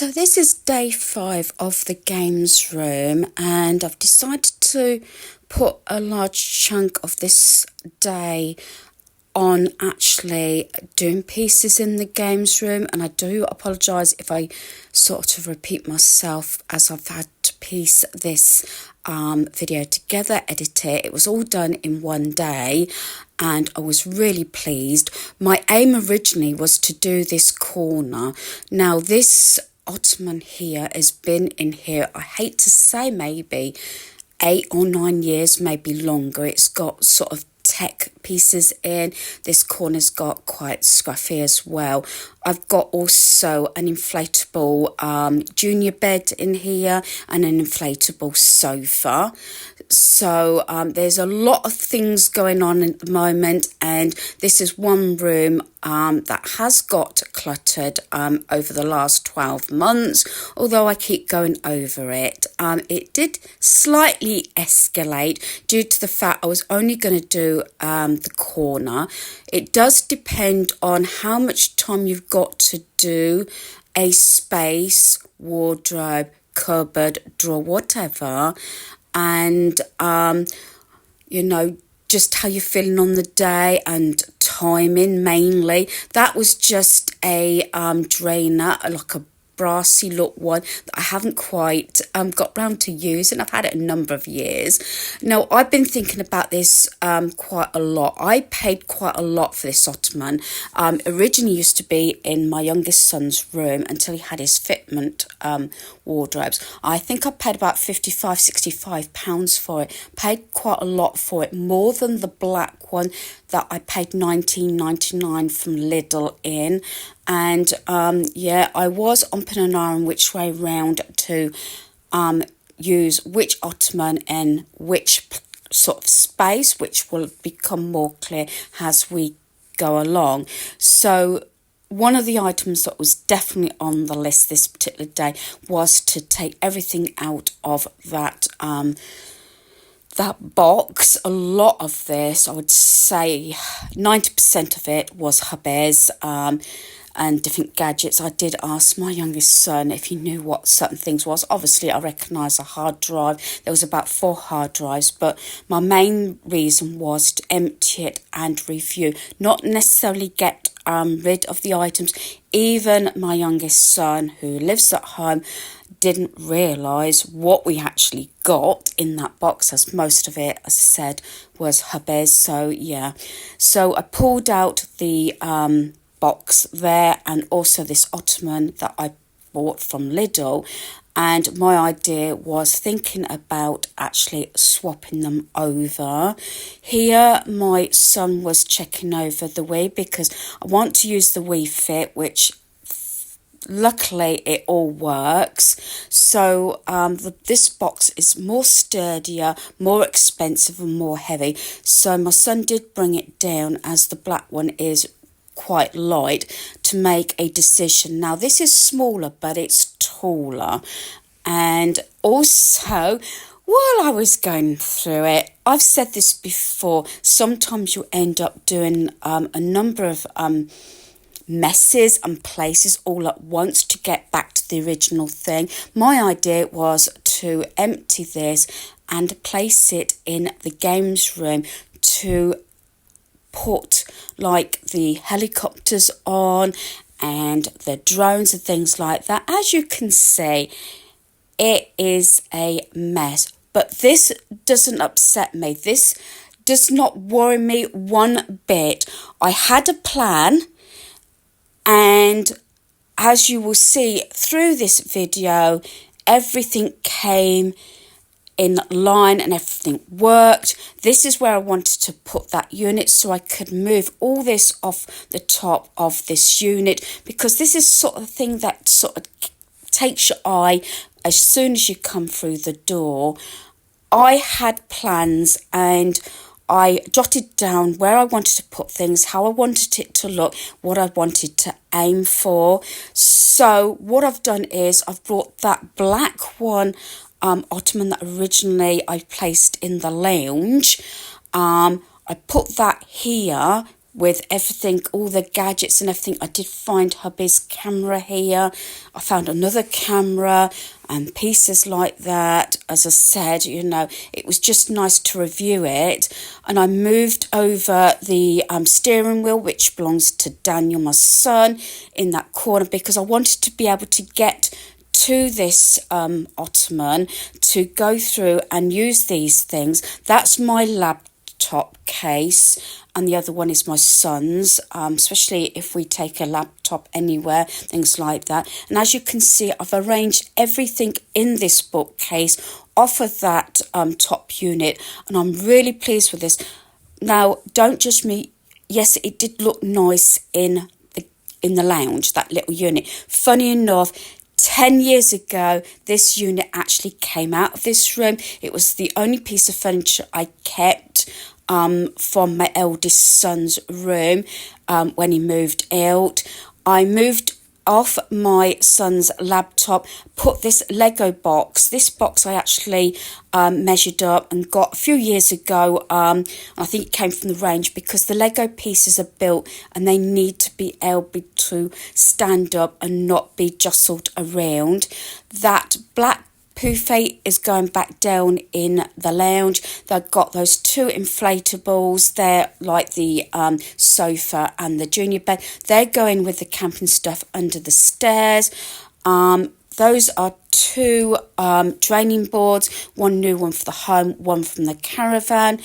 So this is day 5 of the games room, and I've decided to put a large chunk of this day on actually doing pieces in the games room, and I do apologise if I sort of repeat myself as I've had to piece this video together, edit it. It was all done in one day and I was really pleased. My aim originally was to do this corner. Now this ottoman here has been in here, I hate to say, maybe 8 or 9 years, maybe longer. It's got sort of tech pieces in. This corner's got quite scruffy as well. I've got also an inflatable junior bed in here and an inflatable sofa. So there's a lot of things going on at the moment, and this is one room that has got cluttered over the last 12 months, although I keep going over it. It did slightly escalate due to the fact I was only going to do the corner. It does depend on how much time you've got to do a space, wardrobe, cupboard, drawer, whatever, and you know, just how you're feeling on the day and timing mainly. That was just a drainer, like a brassy look one that I haven't quite got round to using. I've had it a number of years. Now, I've been thinking about this quite a lot. I paid quite a lot for this ottoman. Originally used to be in my youngest son's room until he had his fitment wardrobes. I think I paid about £55-65 for it. Paid quite a lot for it, more than the black one that I paid £19.99 from Lidl in. And yeah, I was umping and ahhing which way round to use which ottoman and which sort of space, which will become more clear as we go along. So one of the items that was definitely on the list this particular day was to take everything out of that box. A lot of this, I would say 90% of it was hubbies and different gadgets. I did ask my youngest son if he knew what certain things was. Obviously, I recognise a hard drive. There was about 4 hard drives, but my main reason was to empty it and review, not necessarily get rid of the items. Even my youngest son, who lives at home, didn't realise what we actually got in that box, as most of it, as I said, was hubbies. So yeah, so I pulled out the box there, and also this ottoman that I bought from Lidl, and my idea was thinking about actually swapping them over. Here my son was checking over the Wii because I want to use the Wii Fit, which luckily it all works. So this box is more sturdier, more expensive and more heavy, so my son did bring it down, as the black one is quite light, to make a decision. Now this is smaller but it's taller, and also while I was going through it, I've said this before, sometimes you end up doing a number of messes and places all at once to get back to the original thing. My idea was to empty this and place it in the games room to put like the helicopters on and the drones and things like that. As you can see, it is a mess, but this doesn't upset me. This does not worry me one bit. I had a plan, and as you will see through this video, everything came in line and everything worked. This is where I wanted to put that unit, so I could move all this off the top of this unit, because this is sort of the thing that sort of takes your eye as soon as you come through the door. I had plans and I jotted down where I wanted to put things, how I wanted it to look, what I wanted to aim for. So what I've done is I've brought that black one ottoman that originally I placed in the lounge. I put that here with everything, all the gadgets and everything. I did find hubby's camera here. I found another camera and pieces like that. As I said, it was just nice to review it. And I moved over the steering wheel, which belongs to Daniel, my son, in that corner, because I wanted to be able to get to this ottoman to go through and use these things. That's my laptop case, and the other one is my son's, especially if we take a laptop anywhere, things like that. And as you can see, I've arranged everything in this bookcase off of that top unit, and I'm really pleased with this. Now, don't judge me. Yes, it did look nice in the lounge, that little unit. Funny enough, 10 years ago, this unit actually came out of this room. It was the only piece of furniture I kept from my eldest son's room when he moved out. I moved off my son's laptop, put this Lego box. This box I actually measured up and got a few years ago. I think it came from the range, because the Lego pieces are built and they need to be able to stand up and not be jostled around. That black buffet is going back down in the lounge. They've got those two inflatables there, like the sofa and the junior bed. They're going with the camping stuff under the stairs. Those are two draining boards, one new one for the home, one from the caravan.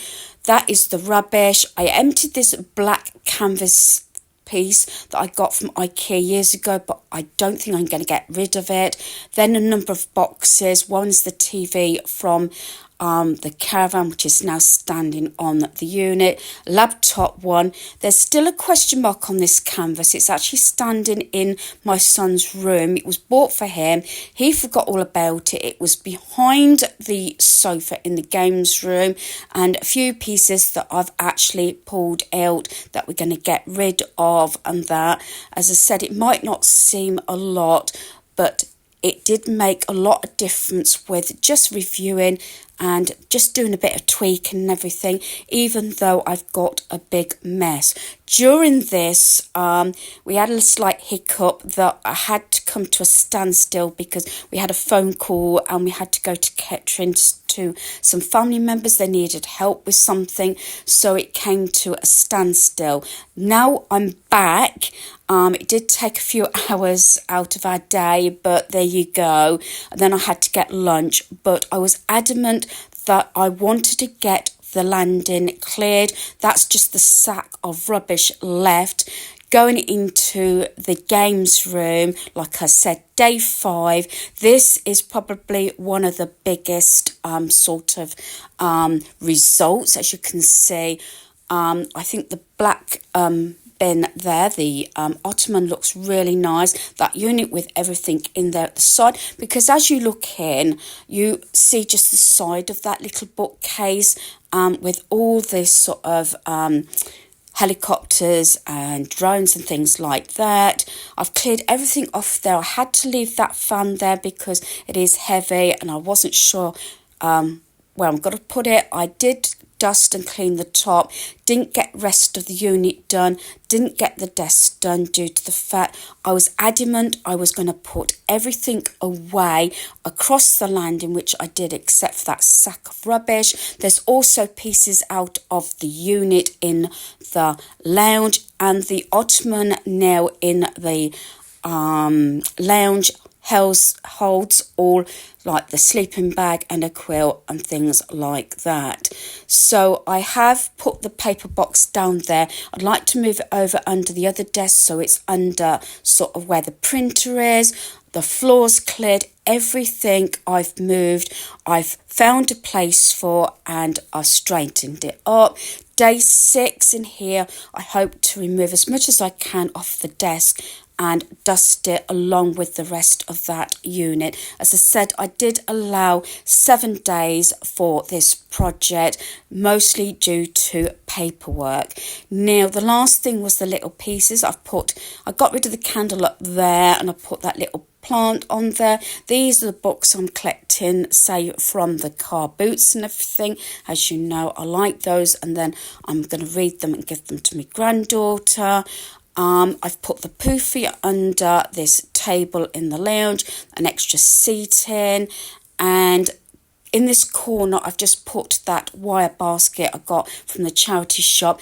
That is the rubbish. I emptied this black canvas piece that I got from IKEA years ago, but I don't think I'm going to get rid of it. Then a number of boxes. One's the TV from the caravan, which is now standing on the unit. Laptop one. There's still a question mark on this canvas. It's actually standing in my son's room. It was bought for him. He forgot all about it. It was behind the sofa in the games room, and a few pieces that I've actually pulled out that we're going to get rid of. And that, as I said, it might not seem a lot, but it did make a lot of difference with just reviewing and just doing a bit of tweaking and everything, even though I've got a big mess. During this, we had a slight hiccup that I had to come to a standstill because we had a phone call and we had to go to Kettering to some family members. They needed help with something, so it came to a standstill. Now I'm back. It did take a few hours out of our day, but there you go. And then I had to get lunch, but I was adamant that I wanted to get the landing cleared. That's just the sack of rubbish left. Going into the games room, like I said, day 5. This is probably one of the biggest results, as you can see. I think the black bin there, the ottoman, looks really nice. That unit with everything in there at the side, because as you look in, you see just the side of that little bookcase with all this sort of helicopters and drones and things like that. I've cleared everything off there. I had to leave that fan there because it is heavy and I wasn't sure where I'm going to put it. I did dust and clean the top, didn't get rest of the unit done, didn't get the desk done due to the fact I was adamant I was going to put everything away across the landing, which I did, except for that sack of rubbish. There's also pieces out of the unit in the lounge, and the ottoman now in the lounge holds all, like the sleeping bag and a quilt and things like that. So I have put the paper box down there. I'd like to move it over under the other desk so it's under sort of where the printer is. The floor's cleared, everything I've moved, I've found a place for, and I straightened it up. Day 6 in here, I hope to remove as much as I can off the desk and dust it along with the rest of that unit. As I said, I did allow 7 days for this project, mostly due to paperwork. Now, the last thing was the little pieces. I got rid of the candle up there and I put that little plant on there. These are the books I'm collecting, say, from the car boots and everything. As you know, I like those, and then I'm going to read them and give them to my granddaughter. I've put the poofy under this table in the lounge, an extra seating, and in this corner I've just put that wire basket I got from the charity shop,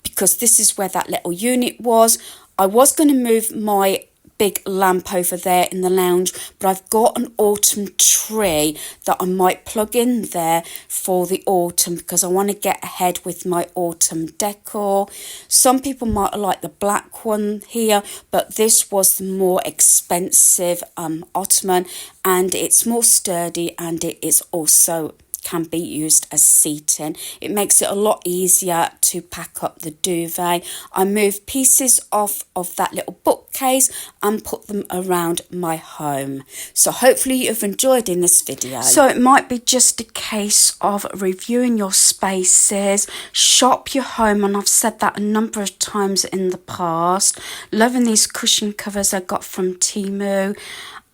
because this is where that little unit was. I was going to move my big lamp over there in the lounge, but I've got an autumn tree that I might plug in there for the autumn, because I want to get ahead with my autumn decor. Some people might like the black one here, but this was the more expensive ottoman, and it's more sturdy, and it is also can be used as seating. It makes it a lot easier to pack up the duvet. I moved pieces off of that little bookcase and put them around my home. So hopefully you've enjoyed in this video. So it might be just a case of reviewing your spaces, shop your home, and I've said that a number of times in the past. Loving these cushion covers I got from Temu.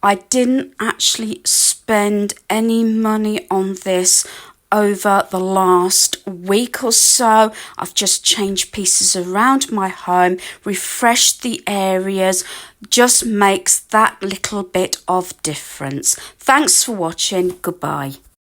I didn't actually spend any money on this over the last week or so. I've just changed pieces around my home, refreshed the areas, just makes that little bit of difference. Thanks for watching. Goodbye.